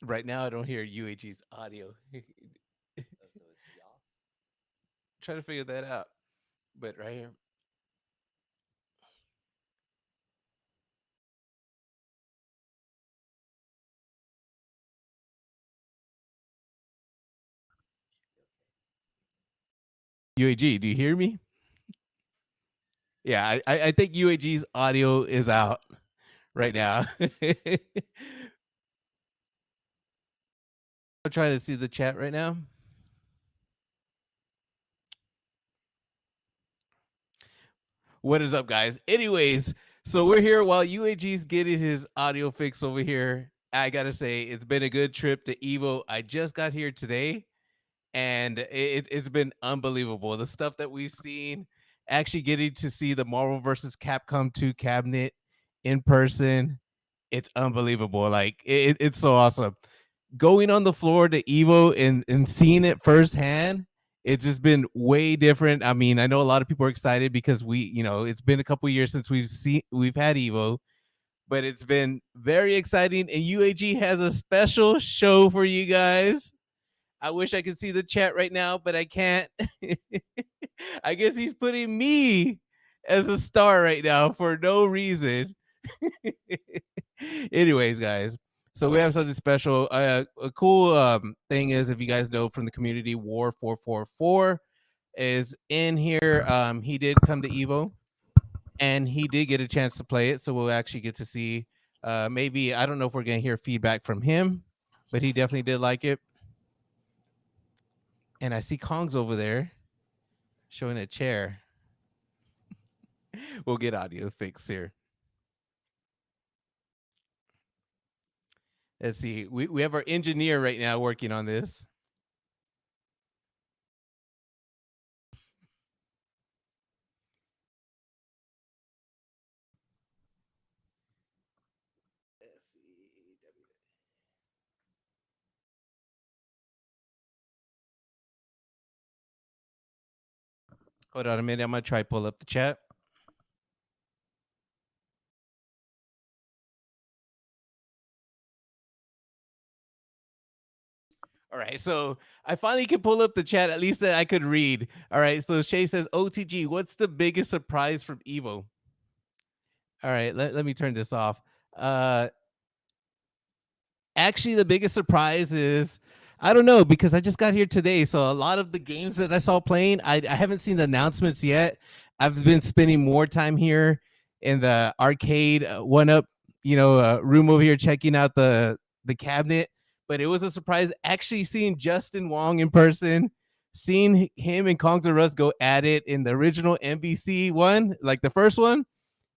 Right now, I don't hear UAG's audio. Try to figure that out. But right here, UAG, do you hear me? Yeah, I think UAG's audio is out right now. I'm trying to see the chat right now. What is up, guys? Anyways, so we're here while UAG's getting his audio fix over here. I gotta say, it's been a good trip to Evo. I just got here today, and it's been unbelievable. The stuff that we've seen, actually getting to see the Marvel versus Capcom 2 cabinet in person, it's unbelievable. Like it's so awesome. Going on the floor to Evo and seeing it firsthand, it's just been way different. I mean, I know a lot of people are excited because it's been a couple years since we've had Evo, but it's been very exciting. And UAG has a special show for you guys. I wish I could see the chat right now, but I can't. I guess he's putting me as a star right now for no reason. Anyways, guys, so we have something special. A cool thing is, if you guys know from the community, War 444 is in here. He did come to Evo, and he did get a chance to play it, so we'll actually get to see. Maybe I don't know if we're gonna hear feedback from him, but he definitely did like it. And I see Kong's over there showing a chair. We'll get audio fixed here. Let's see. We have our engineer right now working on this. Let's see. Hold on a minute. I'm gonna try to pull up the chat. All right, so I finally can pull up the chat, at least that I could read. All right, so Shay says, OTG, what's the biggest surprise from Evo? All right, let me turn this off. Actually, the biggest surprise is, I don't know, because I just got here today. So a lot of the games that I saw playing, I haven't seen the announcements yet. I've been spending more time here in the arcade one up, room over here checking out the cabinet. But it was a surprise actually seeing Justin Wong in person, seeing him and Kongs and Russ go at it in the original MVC one, like the first one.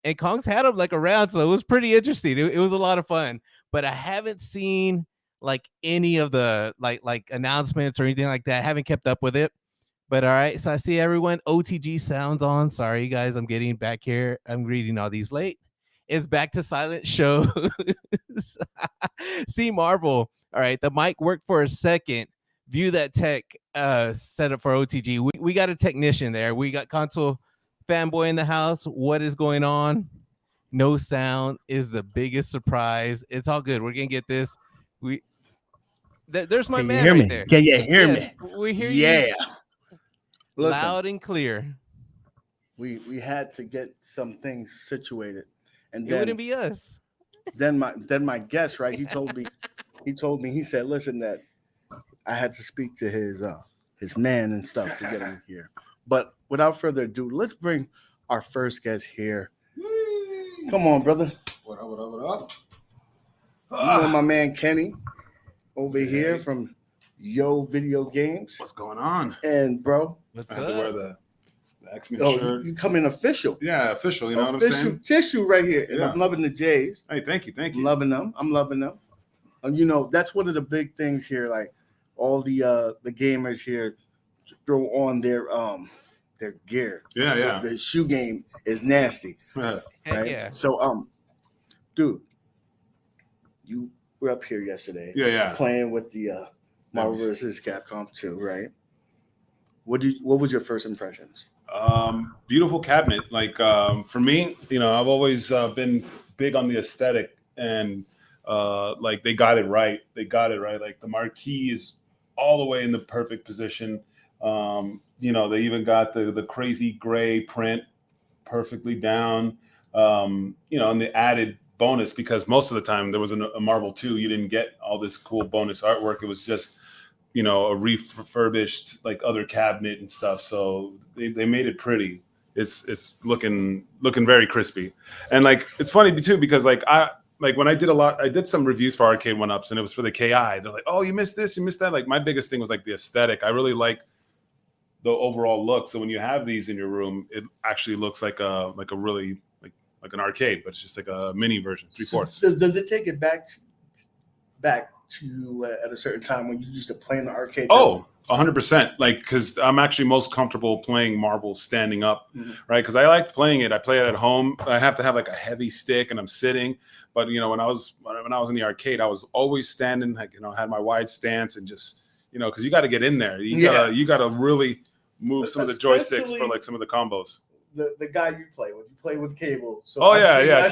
And Kong's had him like around, so it was pretty interesting. It was a lot of fun, but I haven't seen like any of the like announcements or anything like that. I haven't kept up with it. But all right, so I see everyone. OTG sounds on. Sorry guys, I'm getting back here. I'm reading all these late. It's back to silent show. See Marvel. All right, the mic worked for a second. View that tech setup for OTG. We got a technician there. We got console fanboy in the house. What is going on? No sound is the biggest surprise. It's all good. We're gonna get this. There's my Can you man hear right me? there. Can you hear Yes, me? we hear Yeah. you Listen, loud and clear. we had to get some things situated, and It wouldn't be us. then my guest, right? He told me he said, listen, that I had to speak to his man and stuff to get him here. But without further ado, let's bring our first guest here. Come on, brother. What up, what up, what up? You know my man Kenny over here from YoVideogames. What's going on? And bro, What's I have to wear up? the X-Men shirt. you coming official. Yeah, official. You know what I'm Official saying? tissue right here. And Yeah. I'm loving the J's. Hey, thank you. I'm loving them. That's one of the big things here. Like all the gamers here throw on their gear. Yeah. The shoe game is nasty. Yeah. Heck Right? yeah. So dude, you were up here yesterday. Yeah. Playing with the Marvel vs. Capcom 2, right? What was your first impressions? Beautiful cabinet. Like for me, I've always been big on the aesthetic, and like they got it right. Like the marquee is all the way in the perfect position. You know, they even got the crazy gray print perfectly down. You know, and the added bonus, because most of the time there was a Marvel 2, you didn't get all this cool bonus artwork. It was just, you know, a refurbished like other cabinet and stuff. So they made it pretty. It's looking very crispy. And like it's funny too, because like when I did some reviews for Arcade1up's, and it was for the KI. They're like, oh, you missed this, you missed that. Like my biggest thing was like the aesthetic. I really like the overall look. So when you have these in your room, it actually looks like a really like an arcade, but it's just like a mini version, 3/4. Does it take it back to at a certain time when you used to play in the arcade? Oh, 100%. Like, because I'm actually most comfortable playing marbles standing up, right? Because I like playing it. I play it at home. I have to have like a heavy stick, and I'm sitting. But you know, when I was in the arcade, I was always standing. Like, you know, had my wide stance and just, you know, because you got to get in there. You gotta really move some of the joysticks for like some of the combos. The guy you play with cable. So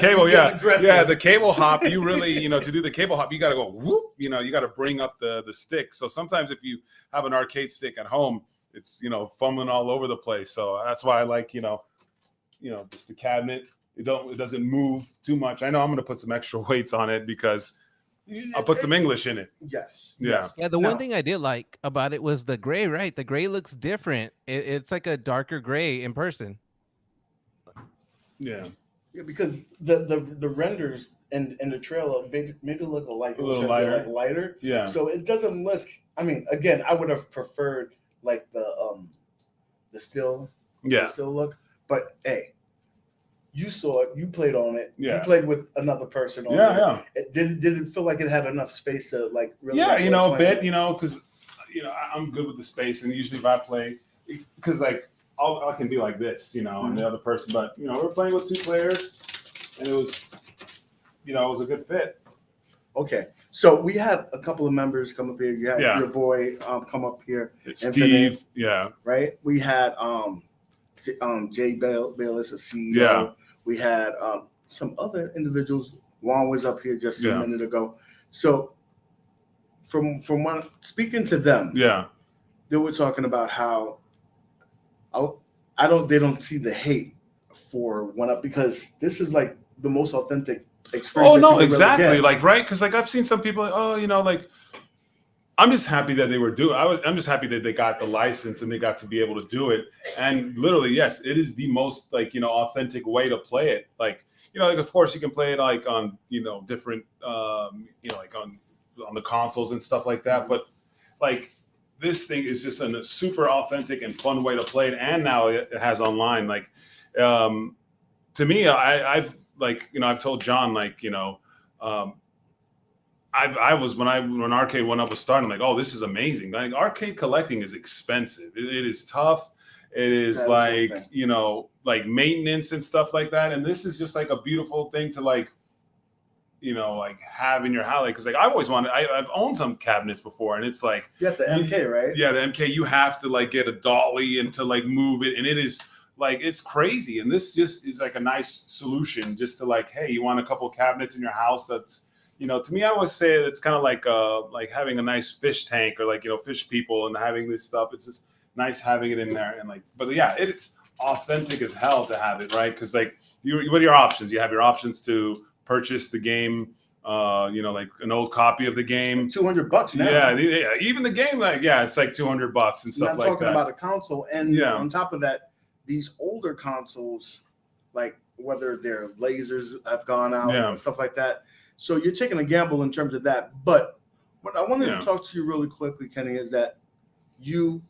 Cable, the cable hop. You really, you know, to do the cable hop, you got to go whoop. You know, you got to bring up the stick. So sometimes if you have an arcade stick at home, it's, you know, fumbling all over the place. So that's why I like, you know, just the cabinet. It doesn't move too much. I know I'm going to put some extra weights on it because I'll put some English in it. Yes. Yeah. Yeah. The one thing I did like about it was the gray. Right, the gray looks different. It's like a darker gray in person. Yeah, because the renders and the trailer made it look like it was like lighter. Yeah. So it doesn't look. I mean, again, I would have preferred like the still look. But hey, you saw it. You played on it. Yeah. You played with another person on it. Yeah. It didn't feel like it had enough space to like really. Yeah, you know, a bit. You know, because you know I'm good with the space, and usually if I play, because like. I can be like this, you know, and the other person, but you know, we're playing with 2 players, and it was, you know, it was a good fit. Okay, so we had a couple of members come up here. You had your boy come up here, Steve, right. We had Jay Bayless, a CEO. Yeah. We had some other individuals. Juan was up here just a minute ago. So from when speaking to them, they were talking about how. They don't see the hate for 1UP because this is like the most authentic experience. Oh no, exactly. Really like, right? Because like I've seen some people like, oh, you know, like I'm just happy that they were I'm just happy that they got the license and they got to be able to do it. And literally, yes, it is the most like, you know, authentic way to play it. Like, you know, like of course you can play it like on, you know, different you know, like on the consoles and stuff like that. But like this thing is just a super authentic and fun way to play it, and now it has online. Like, to me, I've like, you know, I've told John, like, you know, I was when Arcade1up was starting, I'm like, oh, this is amazing. Like, arcade collecting is expensive. It is tough. It is like, you know, like maintenance and stuff like that. And this is just like a beautiful thing to like, you know, like have in your house, because like I've always wanted. I've owned some cabinets before, and it's like you have the MK, right? Yeah, the MK. You have to like get a dolly and to like move it, and it is like it's crazy. And this just is like a nice solution, just to like, hey, you want a couple cabinets in your house? That's, you know, to me, I always say it's kind of like having a nice fish tank or like, you know, fish people and having this stuff. It's just nice having it in there, and like, but yeah, it's authentic as hell to have it, right? Because like, what are your options? You have your options to purchase the game, you know, like an old copy of the game, $200 now. Yeah, even the game, like it's like $200 and stuff like that. I'm talking about a console, and on top of that, these older consoles, like whether their lasers have gone out and stuff like that. So you're taking a gamble in terms of that. But what I wanted to talk to you really quickly, Kenny, is that you've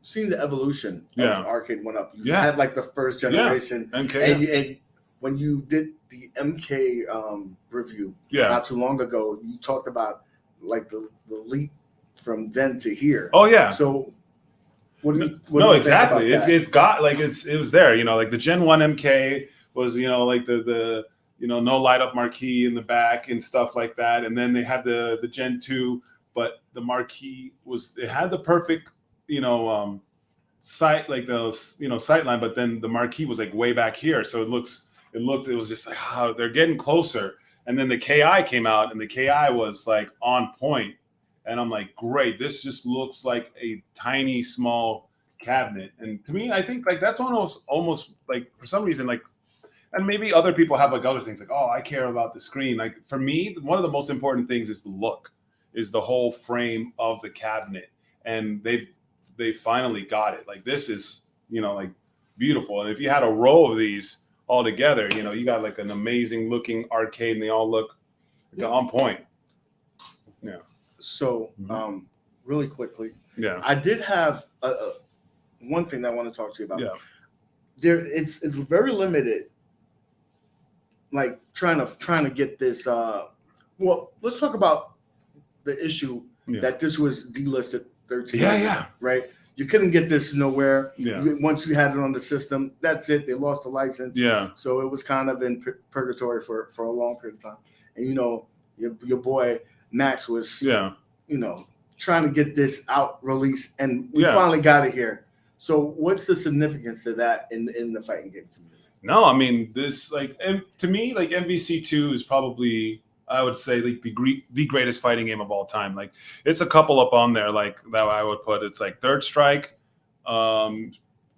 seen the evolution of Arcade1up. You had like the first generation, and when you did the MK review not too long ago, you talked about like the leap from then to here. Oh yeah. So what do you exactly. It's got like it was there. You know, like the Gen 1 MK was, you know, like the you know, no light up marquee in the back and stuff like that. And then they had the Gen 2, but the marquee it had the perfect, you know, sight, like the, you know, sight line, but then the marquee was like way back here. So it was just like, oh, they're getting closer. And then the KI came out, and the KI was like on point. And I'm like, great, this just looks like a tiny, small cabinet. And to me, I think like that's almost like for some reason, like, and maybe other people have like other things like, oh, I care about the screen. Like for me, one of the most important things is the look, is the whole frame of the cabinet. And they finally got it. Like this is, like beautiful. And if you had a row of these all together, you got like an amazing looking arcade, and they all look on point. Yeah. So, really quickly, Yeah. I did have one thing that I want to talk to you about. Yeah. It's very limited. Like trying to get this. Well, let's talk about the issue that this was delisted 13 years ago, right? You couldn't get this nowhere. Yeah. Once you had it on the system, that's it. They lost the license. Yeah. So it was kind of in purgatory for a long period of time. And your boy Max was trying to get this out released, and we finally got it here. So what's the significance of that in the fighting game community? No, I mean this to me like MVC2 is probably, I would say, like the greatest fighting game of all time. Like it's a couple up on there like that I would put. It's like Third Strike, Marvel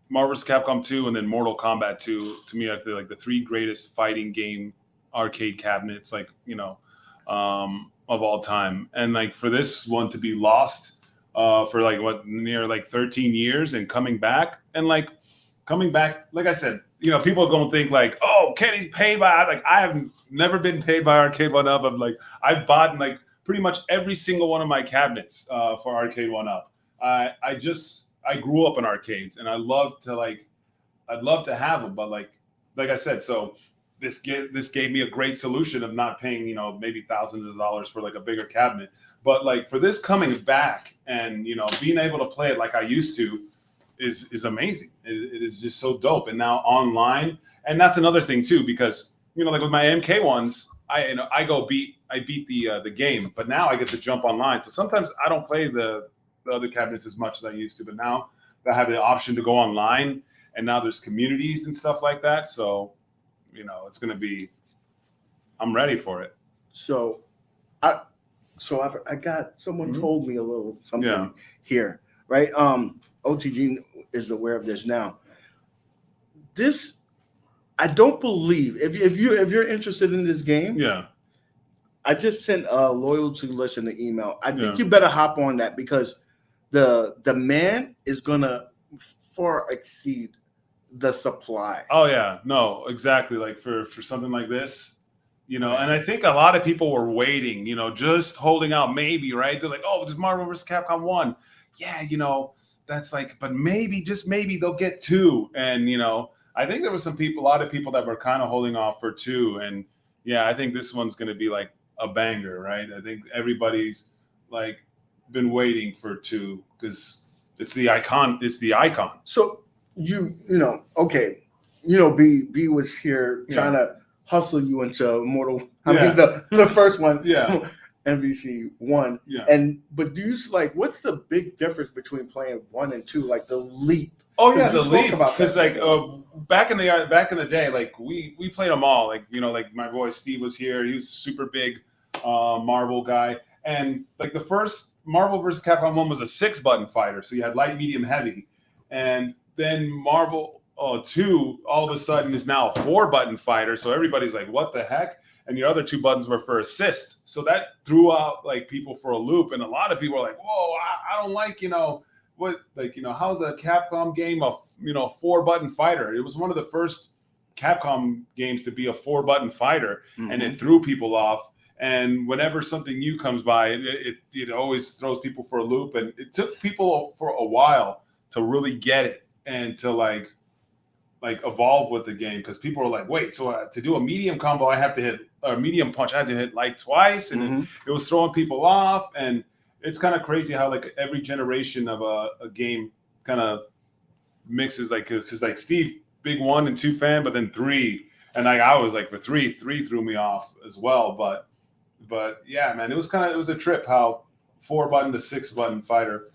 vs. Capcom 2, and then Mortal Kombat 2. To me, I feel like the three greatest fighting game arcade cabinets, like of all time. And like for this one to be lost for like near 13 years and coming back, like I said, people are going to think like, oh, Kenny's paid by, like I have never been paid by Arcade1up. I'm like, I've bought like pretty much every single one of my cabinets for Arcade1up. I grew up in arcades, and I'd love to have them, but like I said, so this gave me a great solution of not paying, maybe thousands of dollars for like a bigger cabinet. But like for this coming back and, being able to play it like I used to is amazing. It is just so dope. And now online, and that's another thing too, because, like with my MK ones, I beat the game, but now I get to jump online. So sometimes I don't play the other cabinets as much as I used to, but now I have the option to go online, and now there's communities and stuff like that. So, it's going to be, I'm ready for it. So I got, someone told me a little something here, right? OTG is aware of this now. This, I don't believe, if you're interested in this game, I just sent a loyalty list in the email. I think you better hop on that, because the demand is gonna far exceed the supply. Oh yeah, no, exactly. Like for something like this, and I think a lot of people were waiting, just holding out, maybe, right? They're like, oh, there's Marvel vs. Capcom 1. Yeah, that's like, but maybe, just maybe they'll get 2. And, I think there was a lot of people that were kind of holding off for 2. And yeah, I think this one's going to be like a banger, right? I think everybody's like been waiting for 2 because it's the icon. It's the icon. So okay. B was here trying to hustle you into Mortal. I mean, the first one, MVC1. But do you what's the big difference between playing 1 and 2? Like the leap. Oh yeah, the leap. Because like back in the day, like we played them all. Like like my boy Steve was here. He was a super big Marvel guy, and like the first Marvel vs. Capcom 1 was a 6-button fighter, so you had light, medium, heavy, and then Marvel 2 all of a sudden is now a 4-button fighter. So everybody's like, what the heck? And your other 2 buttons were for assist. So that threw out like people for a loop. And a lot of people are like, whoa, I don't like, how's a Capcom game a 4-button fighter? It was one of the first Capcom games to be a 4-button fighter, and it threw people off. And whenever something new comes by, it always throws people for a loop. And it took people for a while to really get it and to like evolve with the game, because people are like, wait, so to do a medium combo, I have to hit a medium punch, I had to hit light twice, and it was throwing people off. And it's kind of crazy how like every generation of a game kind of mixes, like, because like Steve, big 1 and 2 fan, but then 3, and like I was like for 3 threw me off as well. But yeah, man, it was a trip how 4-button to 6-button fighter.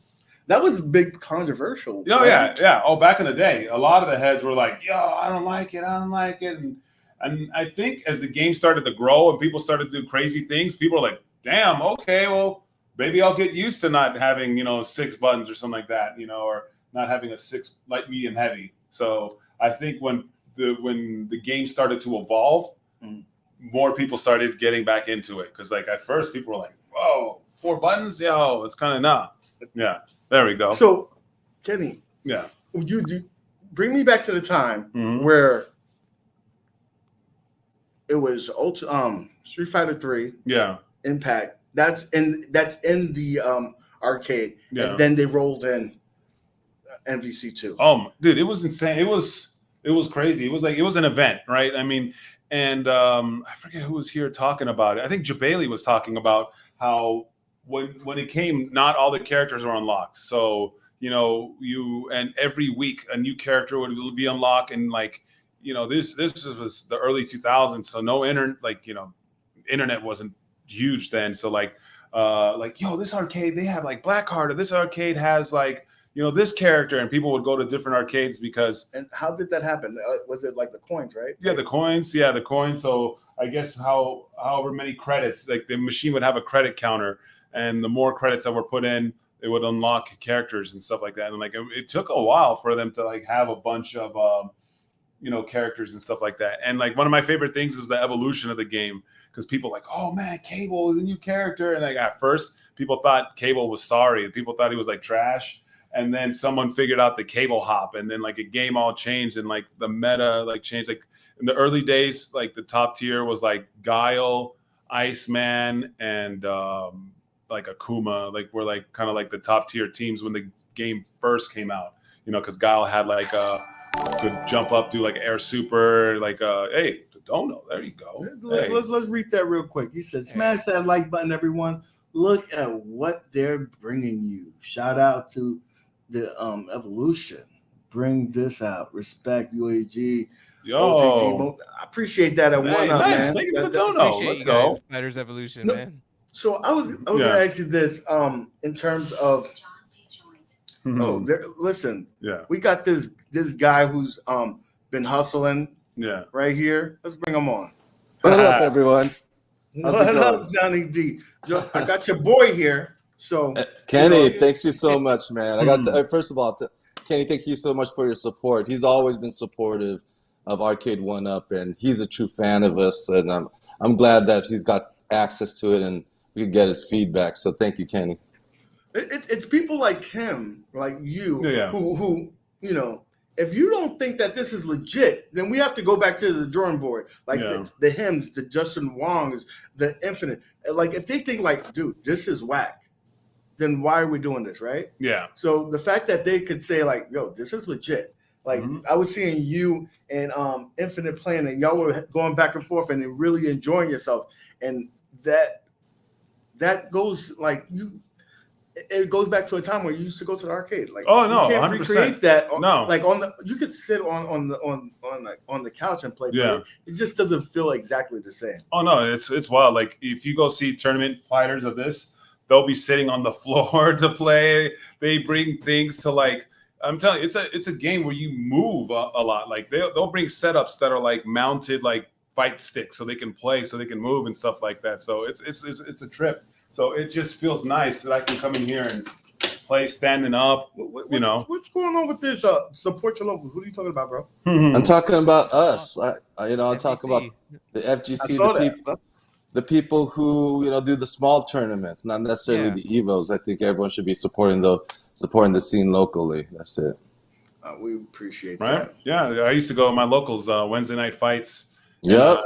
That was big controversial. Oh, right? Yeah. Oh, back in the day, a lot of the heads were like, yo, I don't like it. And And I think as the game started to grow and people started to do crazy things, people were like, damn, okay, well, maybe I'll get used to not having, 6 buttons or something like that, or not having a 6 light, medium, heavy. So I think when the game started to evolve, more people started getting back into it. Because like at first people were like, whoa, 4 buttons? Yo, it's kind of nah. Yeah, there we go. So, Kenny, yeah, you bring me back to the time Mhm. where it was Street Fighter 3, yeah, Impact. That's in the arcade, yeah. and then they rolled in MVC2. Dude, it was insane. It was crazy. It was an event, right? I mean, and I forget who was here talking about it. I think Jabali was talking about how when it came, not all the characters are unlocked. So and every week a new character would be unlocked, and like this was the early 2000s, so no internet wasn't huge then. So yo, this arcade, they have like Blackheart, or this arcade has like this character, and people would go to different arcades because. And how did that happen? Was it like the coins, right? Yeah, the coins. Yeah, the coins. So I guess however many credits, like the machine would have a credit counter, and the more credits that were put in, it would unlock characters and stuff like that. And like it took a while for them to like have a bunch of characters and stuff like that. And like one of my favorite things was the evolution of the game, because people like, oh man, Cable is a new character, and like at first people thought Cable was sorry, people thought he was like trash. And then someone figured out the cable hop, and then like a game all changed, and like the meta like changed. Like in the early days, like the top tier was like Guile, Iceman, and like Akuma, like were like kind of like the top tier teams when the game first came out. Because Guile had like could jump up, do like air super, like hey, Dono, there you go. Let's read that real quick. He said, "Smash that like button, everyone. Look at what they're bringing you. Shout out to the evolution. Bring this out. Respect UAG. Yo, OTG. I appreciate that at one up, nice. man. Thank you for the Dono. Let's go. Fighters Evolution, No, man. So I was gonna ask you this in terms of listen, we got this guy who's been hustling right here. Let's bring him on. What up, everyone? What up, Johnny D? I got your boy here. So Kenny, thanks you so much, man. I got to, first of all, Kenny, thank you so much for your support. He's always been supportive of Arcade1up, and he's a true fan of us, and I'm glad that he's got access to it and we can get his feedback. So thank you, Kenny. It's people like him, like you, who if you don't think that this is legit, then we have to go back to the drawing board. Like the hymns, the Justin Wongs, the Infinite. Like if they think like, dude, this is whack, then why are we doing this, right? Yeah. So the fact that they could say like, yo, this is legit. Like I was seeing you and Infinite playing, and y'all were going back and forth and really enjoying yourselves, and that goes like you. It goes back to a time where you used to go to the arcade. Like, oh no, you can't 100%. recreate that. No, like you could sit on the couch and play. Yeah, it just doesn't feel exactly the same. Oh no, it's wild. Like if you go see tournament fighters of this, they'll be sitting on the floor to play. They bring things to like. I'm telling you, it's a game where you move a lot. Like they'll bring setups that are like mounted like fight sticks, so they can play, so they can move and stuff like that. So it's a trip. So it just feels nice that I can come in here and play standing up. What's going on with this? Support your locals. What are you talking about, bro? I'm talking about us. I'm talking about the FGC, the people who do the small tournaments, not necessarily the Evos. I think everyone should be supporting the scene locally. That's it. We appreciate that. Yeah, I used to go to my locals Wednesday night fights. Yep.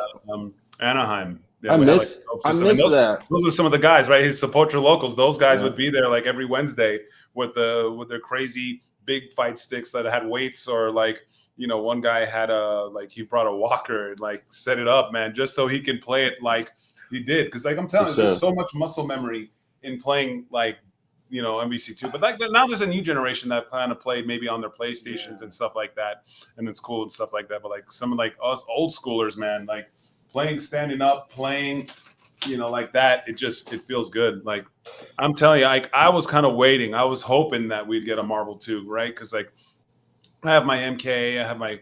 Anaheim. Yeah, I miss that. Those are some of the guys, right? His support your locals. Those guys would be there like every Wednesday with their crazy big fight sticks that had weights, or like one guy had he brought a walker and like set it up, man, just so he can play it like he did. Because like I'm telling you, there's so much muscle memory in playing like MVC2. But like now there's a new generation that plan to play maybe on their PlayStations and stuff like that, and it's cool and stuff like that. But like some of like us old schoolers, man, like playing standing up, playing, like that, it feels good. Like I'm telling you, I was kind of waiting. I was hoping that we'd get a Marvel 2, right? Because like I have my MK, I have my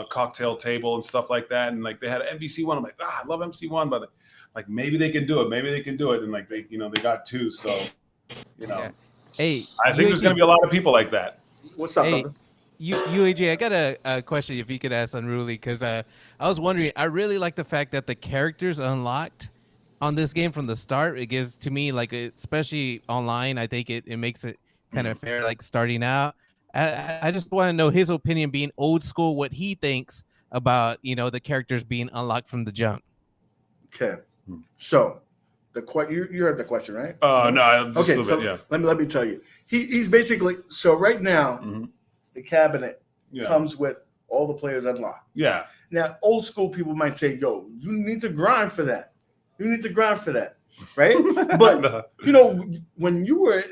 cocktail table and stuff like that. And like they had MVC1. I'm like, I love MVC1, but like maybe they can do it. Maybe they can do it. And like they got 2. So, Yeah. Hey, I think there's going to be a lot of people like that. What's up, Hey, brother? UAG, I got a question if you could ask Unrulie, because I was wondering, I really like the fact that the characters unlocked on this game from the start. It gives to me, like, especially online, I think it makes it kind of fair, like starting out. I just want to know his opinion, being old school, what he thinks about, the characters being unlocked from the jump. Okay, so you heard the question, right? No, just okay. a little bit, yeah. Let me tell you, he's basically right now. The cabinet comes with all the players unlocked. Yeah. Now, old school people might say, "Yo, you need to grind for that. You need to grind for that, right?" But when you were,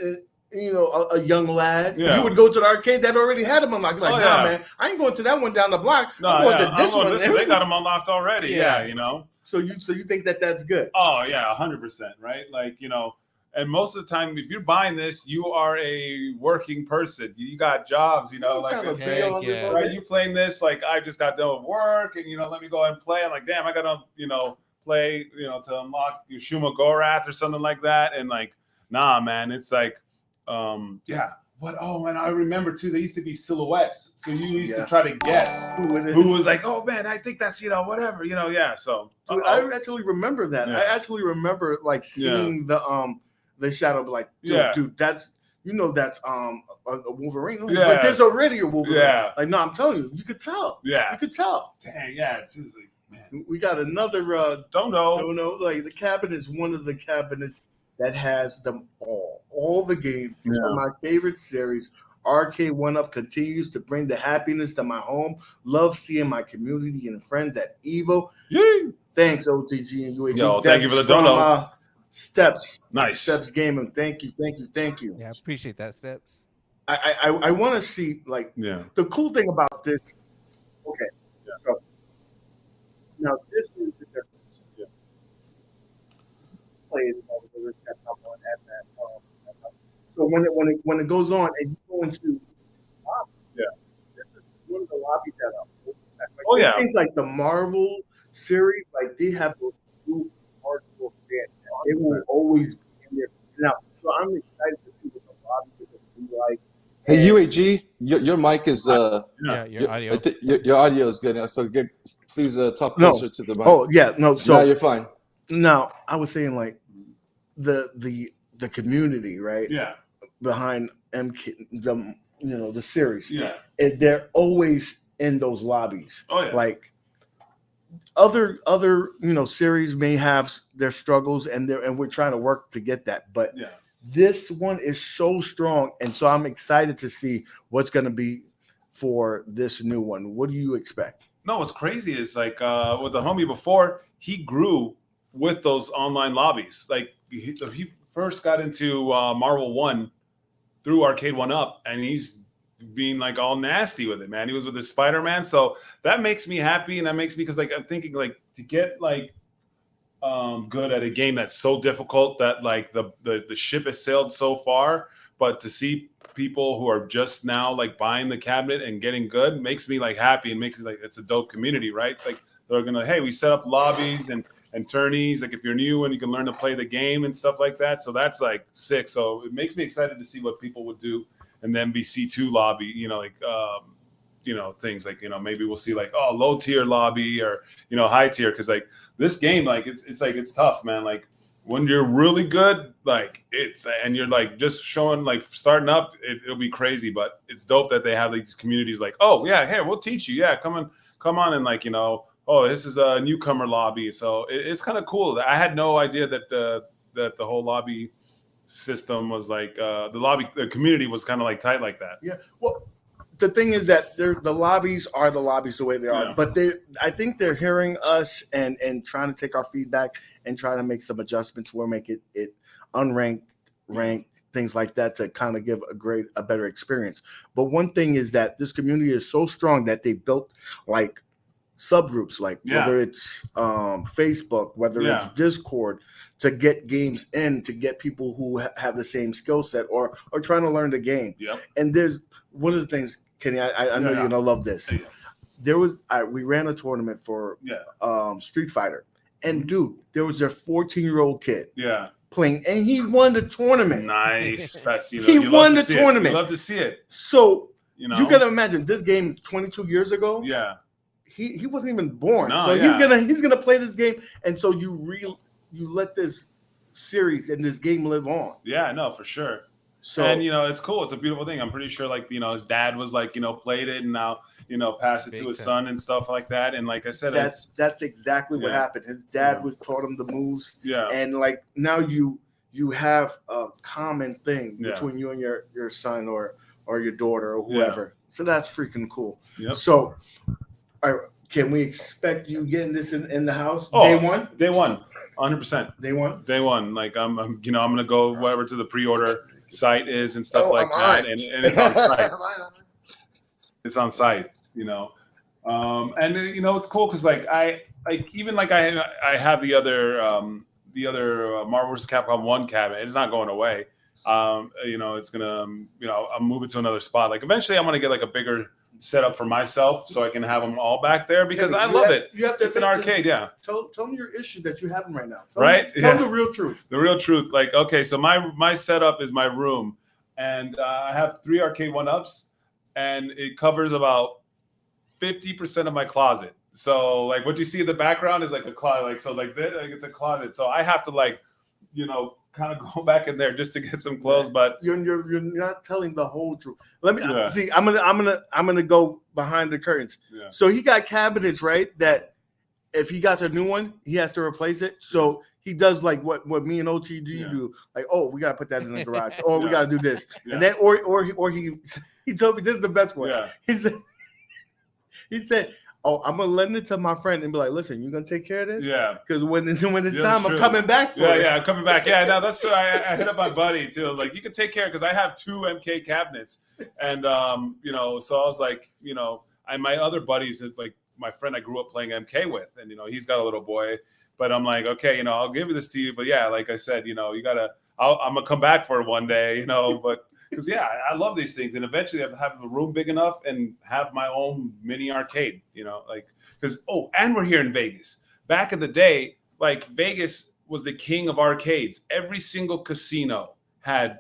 a young lad, you would go to the arcade that already had them unlocked. Like, nah, man, I ain't going to that one down the block. I'm going to this one. They got them unlocked already. Yeah. So you think that that's good? Oh yeah, 100%. Right? Like and most of the time, if you're buying this, you are a working person. You got jobs, right? You playing this, like I just got done with work, and let me go ahead and play. I'm like, damn, I gotta, play, to unlock your Shuma Gorath or something like that. And like, nah, man, it's like, yeah. What? Oh, and I remember too. They used to be silhouettes, so you used to try to guess who was like, oh man, I think that's whatever, yeah. So dude, I actually remember that. Yeah. I actually remember like seeing the shadow, like, dude, that's that's a Wolverine. Yeah. But there's already a Wolverine. Yeah. Like, no, I'm telling you, you could tell. Yeah. You could tell. Dang, yeah. It's like, man. We got another don't know. Like the cabinet is one of the cabinets that has them all the games. Yeah. From my favorite series. Arcade1up continues to bring the happiness to my home. Love seeing my community and friends at Evo. Yay. Thanks, OTG and UAG. Yo, thank you for the dono. Steps. Nice. Steps Gaming. Thank you. Yeah, I appreciate that, Steps. I want to see, like, the cool thing about this. Okay. Yeah. So, now, this is the difference. Yeah. Played over at that. So when it goes on and you go into lobby, this is one of the lobbies that are. It seems like the Marvel series, like they have those two hardcore fans. It will always be in there. Now, so I'm excited to see what the lobby is going to be like. Hey, UAG, your mic is your audio. Your audio is good. So please talk closer to the mic. Oh yeah, no. So no, you're fine. Now I was saying like the community, right? Yeah. Behind MK, the series. Yeah. They're always in those lobbies. Oh yeah. Like other series may have their struggles and we're trying to work to get that, but this one is so strong, and so I'm excited to see what's going to be for this new one. What do you expect? No, what's crazy is like with the homie before, he grew with those online lobbies. Like he first got into Marvel 1 through Arcade1up, and he's being like all nasty with it, man. He was with his Spider-Man, so that makes me happy, and that makes me, because like I'm thinking like to get like good at a game that's so difficult that like the ship has sailed so far, but to see people who are just now like buying the cabinet and getting good makes me like happy, and makes me like it's a dope community, right? Like they're gonna, hey, we set up lobbies and tourneys, like if you're new and you can learn to play the game and stuff like that. So that's like sick. So it makes me excited to see what people would do in the MVC2 lobby, things like, maybe we'll see like, low tier lobby or, high tier. Cause like this game, like it's tough, man. Like when you're really good, like and you're like just showing, like starting up, it'll be crazy, but it's dope that they have these communities like, oh yeah, hey, we'll teach you. Yeah. Come on. And like, this is a newcomer lobby. So it's kind of cool. I had no idea that the whole lobby system was like the community was kind of like tight like that. Yeah. Well, the thing is that the lobbies are the lobbies the way they are, but I think they're hearing us and trying to take our feedback and trying to make some adjustments where make it unranked, ranked, things like that to kind of give a better experience. But one thing is that this community is so strong that they built like subgroups, like whether it's Facebook, whether it's Discord, to get games in, to get people who have the same skill set or trying to learn the game. Yep. And there's one of the things, Kenny, I know you're gonna love this. we ran a tournament for Yeah. Street Fighter, and dude, there was a 14-year-old kid Yeah. playing, and he won the tournament. Nice. That's He you won love to the see tournament. It. You love to see it. So You know. you gotta imagine this game 22 years ago. Yeah. He wasn't even born. No, So yeah. he's gonna play this game, and so you let this series and this game live on. Yeah. No, for sure. So And it's cool. It's a beautiful thing. I'm pretty sure, like his dad was like played it and now passed it to his son and stuff like that. And like I said, that's exactly what happened. His dad was taught him the moves. Yeah. And like now you have a common thing Yeah. between you and your son or your daughter or whoever. So that's freaking cool. Yep. So can we expect you getting this in the house Day 1? Day 1, 100%. Day 1. Day 1. Like I'm gonna go whatever to the pre-order site is and stuff like that, and it's on site. It's on site, and it's cool because I have the other Marvel vs. Capcom 1 cabinet. It's not going away. It's gonna I'll move it to another spot. Like eventually, I'm gonna get like a bigger setup for myself so I can have them all back there because I love it. You have to it's an arcade, yeah. Tell me your issue that you have right now. Tell me the real truth. The real truth. Like, okay, so my setup is my room, and I have 3 Arcade1up's, and it covers about 50% of my closet. So like what you see in the background is like a closet, like so like that, like it's a closet. So I have to like, kind of go back in there just to get some clothes, but you're not telling the whole truth. Let me see. I'm gonna go behind the curtains. Yeah. So he got cabinets, right? That if he got a new one, he has to replace it. So he does like what me and OTG do. Like, oh, we gotta put that in the garage. Oh, we gotta do this, and then or he told me this is the best one. Yeah. He said. Oh, I'm gonna lend it to my friend and be like, "Listen, you gonna take care of this?" Yeah. Because when it's time, true. I'm coming back for it. Yeah, I'm coming back. Yeah, no, that's what I hit up my buddy too. Like, you can take care because I have 2 MK cabinets, and so I was like, my other buddies, like my friend I grew up playing MK with, and he's got a little boy, but I'm like, okay, I'll give this to you, but yeah, like I said, you gotta, I'm gonna come back for it one day, but. Because I love these things, and eventually I have a room big enough and have my own mini arcade. And we're here in Vegas. Back in the day, like Vegas was the king of arcades. Every single casino had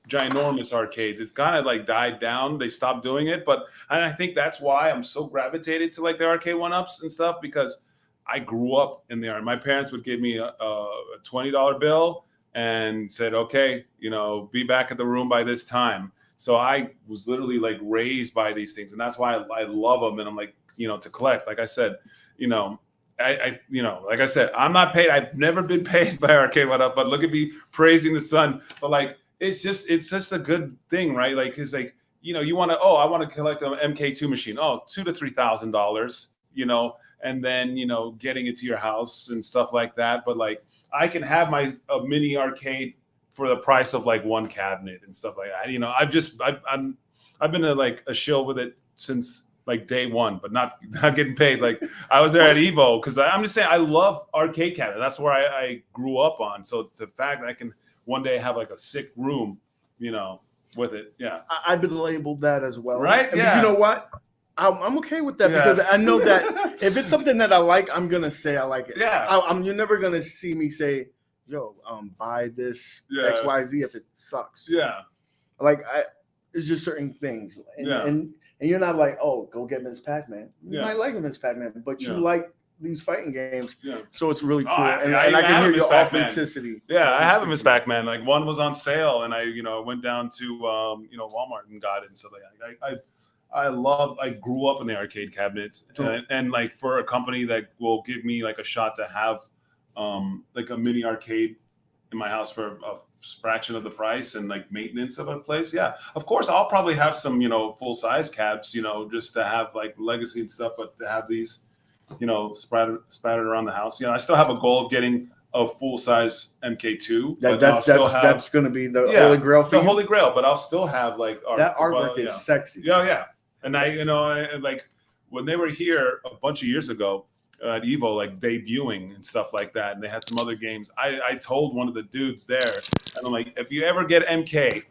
ginormous arcades. It's kind of like died down. They stopped doing it, and I think that's why I'm so gravitated to like the Arcade1up's and stuff because I grew up in there. My parents would give me a $20 bill. And said, okay, be back at the room by this time. So I was literally like raised by these things, and that's why I love them. And I'm like, to collect. Like I said, like I said, I'm not paid. I've never been paid by Arcade1up, but look at me praising the sun. But like, it's just a good thing, right? Like, it's like, you want to, I want to collect an MK2 machine. Oh, $2,000 to $3,000, and then getting it to your house and stuff like that. But like. I can have a mini arcade for the price of like one cabinet and stuff like that. I've been a shill with it since like day one, but not getting paid. Like I was there at Evo because I'm just saying I love arcade cabinet. That's where I grew up on. So the fact that I can one day have like a sick room, with it. Yeah. I've been labeled that as well. Right. Yeah. You know what? I'm okay with that because I know that if it's something that I like, I'm gonna say I like it. Yeah. You're never gonna see me say, "Yo, buy this XYZ" if it sucks. Yeah. Like it's just certain things, and you're not like, "Oh, go get Miss Pac-Man." You might like Miss Pac-Man, but you like these fighting games, so it's really cool. And I can hear your authenticity. Yeah, I have a Miss Pac-Man. Like one was on sale, and I went down to Walmart and got it and stuff like that. I grew up in the arcade cabinets and like for a company that will give me like a shot to have like a mini arcade in my house for a fraction of the price and like maintenance of a place. Yeah, of course I'll probably have some, full size cabs, just to have like legacy and stuff, but to have these, splattered around the house. I still have a goal of getting a full size MK2. That's going to be the holy grail for the Holy Grail, but I'll still have like that artwork is sexy. Yeah. And I, like when they were here a bunch of years ago at Evo, like debuting and stuff like that, and they had some other games. I told one of the dudes there, and I'm like, if you ever get MK,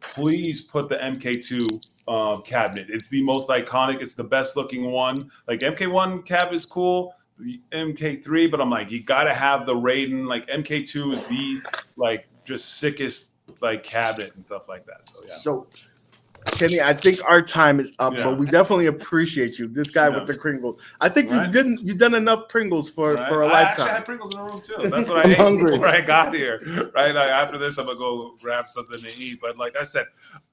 please put the MK2 cabinet. It's the most iconic. It's the best looking one. Like MK1 cabinet is cool. The MK3, but I'm like, you gotta have the Raiden. Like MK2 is the like just sickest like cabinet and stuff like that. So yeah. So Kenny, I think our time is up, Yeah. but we definitely appreciate you. This guy Yeah. with the Pringles. I think Right. you've done enough Pringles for a I actually lifetime. had Pringles in the room too. That's what I I'm ate hungry. before I got here. Right, like, after this, I'm gonna go grab something to eat. But like I said,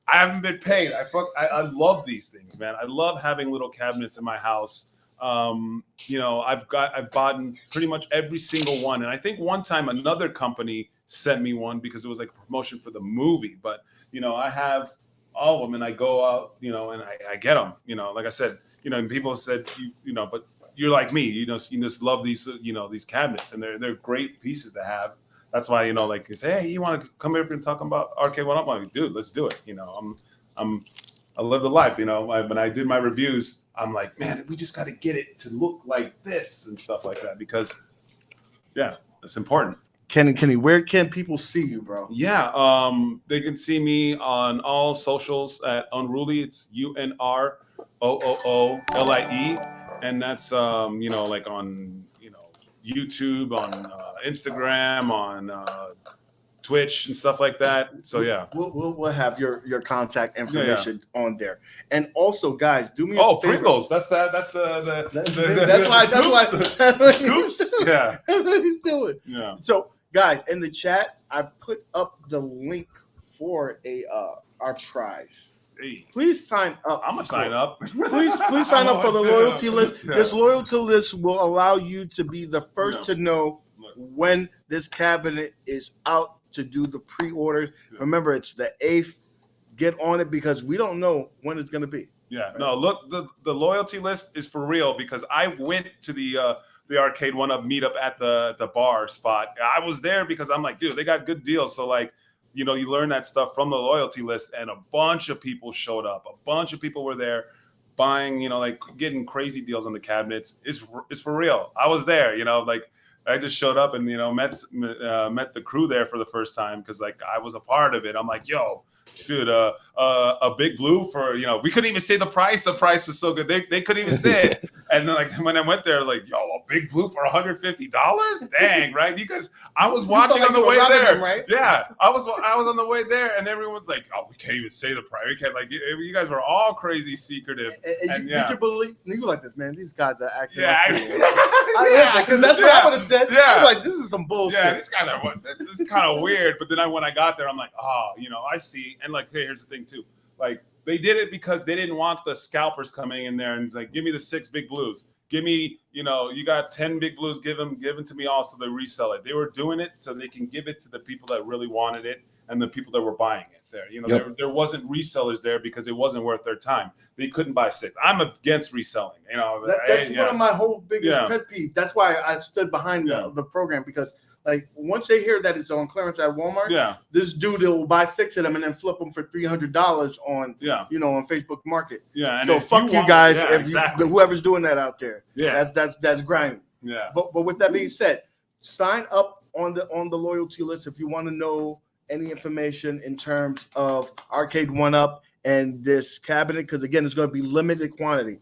I haven't been paid. I love these things, man. I love having little cabinets in my house. You know, I've bought pretty much every single one, and I think one time another company sent me one because it was like a promotion for the movie. But you know, I have all of them, and I go out, you know, and I get them. You know, like I said, you know, and people said, you know, but you're like me, you know, you just love these, you know, these cabinets, and they're great pieces to have. That's why, you know, like you say, hey, you want to come here and talk about Arcade1up? I'm like, dude, let's do it. You know, I live the life. You know, when I did my reviews, I'm like, man, we just got to get it to look like this and stuff like that because, yeah, it's important. Kenny, where can people see you, bro? Yeah, they can see me on all socials at Unroolie. It's UNROOOLIE, and that's you know, like on, you know, YouTube, on Instagram, on Twitch and stuff like that. So yeah, we'll have your contact information on there. And also, guys, do me a favor. Pringles. That's why scoops. Yeah, that's what he's doing. Yeah. So, guys, in the chat, I've put up the link for our prize. Hey, Please sign up. I'm gonna sign up. Please sign up for the loyalty list. Yeah. This loyalty list will allow you to be the first to know when this cabinet is out to do the pre-orders. Yeah. Remember, it's the 8th. Get on it because we don't know when it's going to be. Yeah, no, look, the loyalty list is for real because I went to the Arcade1up meetup at the bar spot. I was there because I'm like, dude, they got good deals. So like, you know, you learn that stuff from the loyalty list, and a bunch of people showed up. A bunch of people were there buying, you know, like getting crazy deals on the cabinets. It's for real. I was there, you know, like I just showed up and, you know, met the crew there for the first time because like I was a part of it. I'm like, yo, dude, a big blue for, you know, we couldn't even say the price. The price was so good. They couldn't even say it. And then like when I went there, like, yo, a big blue for $150? Dang, right? Because I was watching on the way there. Right? Yeah, I was on the way there, and everyone's like, oh, we can't even say the price. We can't, like, you guys were all crazy secretive. And did you believe? You like this, man? These guys are acting. Yeah, because that's what I would have said. Yeah. I'm like, this is some bullshit. Yeah, these guys are this is kind of weird. But then when I got there, I'm like, oh, you know, I see. And like, hey, here's the thing too. Like, they did it because they didn't want the scalpers coming in there and it's like, give me the 6 big blues. Give me, you know, you got 10 big blues. Give them to me also. They resell it. They were doing it so they can give it to the people that really wanted it and the people that were buying it. There, you know, there wasn't resellers there because it wasn't worth their time. They couldn't buy 6. I'm against reselling. You know, that's one of my whole biggest pet peeve. That's why I stood behind the program because, like, once they hear that it's on clearance at Walmart, this dude will buy 6 of them and then flip them for $300 on, you know, on Facebook Market. Yeah, and so fuck you guys if whoever's doing that out there. Yeah, that's grimy. Yeah. But with that being said, sign up on the loyalty list if you want to know any information in terms of Arcade1up and this cabinet, because again, it's going to be limited quantity.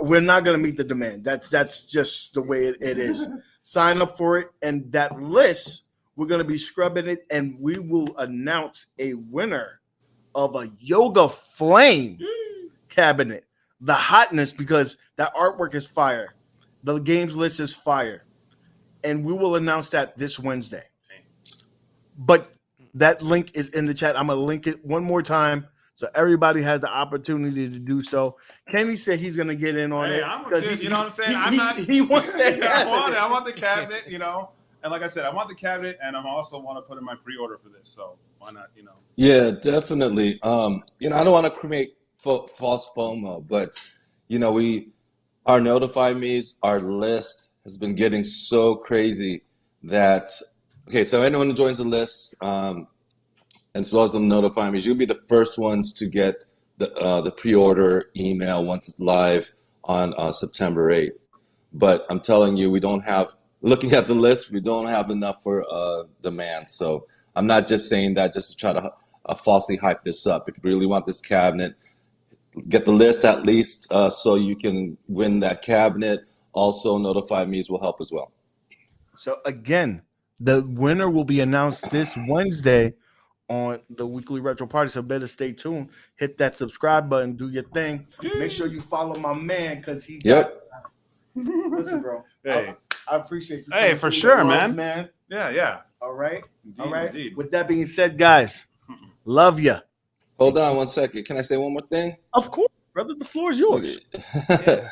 We're not going to meet the demand. That's just the way it is. Sign up for it, and that list, we're going to be scrubbing it, and we will announce a winner of a Yoga Flame cabinet. The hotness, because that artwork is fire. The games list is fire. And we will announce that this Wednesday. But that link is in the chat. I'm going to link it one more time so everybody has the opportunity to do so. Kenny said he's going to get in on it. You know what I'm saying? He wants that I want the cabinet, you know. And like I said, I want the cabinet, and I also want to put in my pre-order for this. So why not, you know? Yeah, definitely. You know, I don't want to create false FOMO, but, you know, our notify me's, our list has been getting so crazy that, okay, so anyone who joins the list, as well as the notify me's, you'll be the first ones to get the pre-order email once it's live on September 8th. But I'm telling you, looking at the list, we don't have enough for demand. So I'm not just saying that just to try to falsely hype this up. If you really want this cabinet, get the list at least so you can win that cabinet. Also, notify me's will help as well. So again, the winner will be announced this Wednesday on the weekly retro party. So better stay tuned. Hit that subscribe button. Do your thing. Make sure you follow my man because he. Listen, bro. Hey, I appreciate you. Hey, for sure, man. Yeah. All right. Indeed, All right. indeed. With that being said, guys, love you. Hold on 1 second. Can I say one more thing? Of course, brother. The floor is yours. Okay.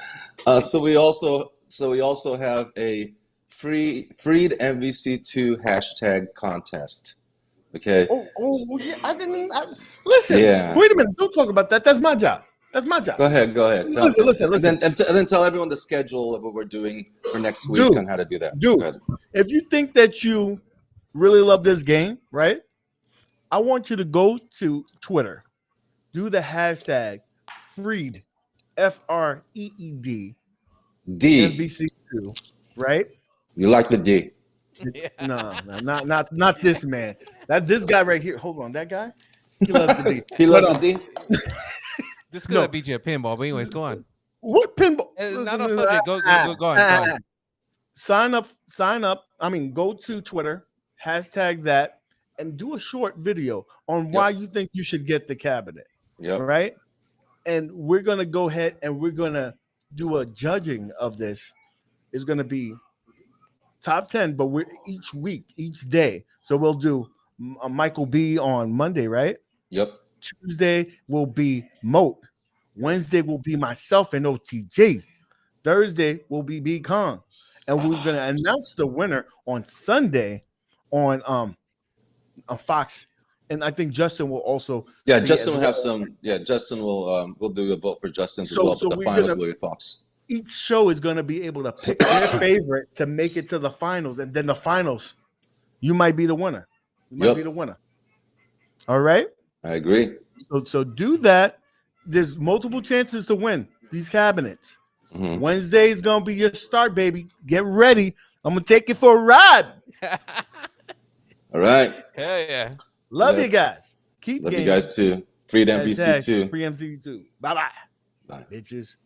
So we also have a freed MVC2 hashtag contest. Okay. Oh, yeah. I didn't even. Listen. Yeah. Wait a minute. Don't talk about that. That's my job. That's my job. Go ahead. Listen. And then tell everyone the schedule of what we're doing for next week and how to do that. Dude, if you think that you really love this game, right? I want you to go to Twitter, do the hashtag Freed, FREED, D. MVC2, right? You like the D? No, not this man. This guy right here. Hold on, that guy. He loves the D. He loves the D. This could have beat you a pinball, but anyways, go on. What pinball? Not on subject. Go on. Sign up. I mean, go to Twitter, hashtag that, and do a short video on why you think you should get the cabinet. Yep. Right. And we're gonna go ahead and we're gonna do a judging of this. It's gonna be top 10, but we're each week, each day. So we'll do Michael B on Monday, right? Yep. Tuesday will be Moat. Wednesday will be myself and OTG. Thursday will be B Kong. And we're gonna announce the winner on Sunday on Fox. And I think Justin will also. Yeah, Justin will have some. Yeah, Justin will. We'll do a vote for Justin as well. But the finals will be Fox. Each show is gonna be able to pick their favorite to make it to the finals, and then the finals, you might be the winner. You might be the winner. All right. I agree. So do that. There's multiple chances to win these cabinets. Mm-hmm. Wednesday is gonna be your start, baby. Get ready. I'm gonna take you for a ride. All right. Hell yeah. Love you guys. Keep Love gaming. you guys too. Freed MVC2. Free MVC2. Bye-bye. Bye. Bitches.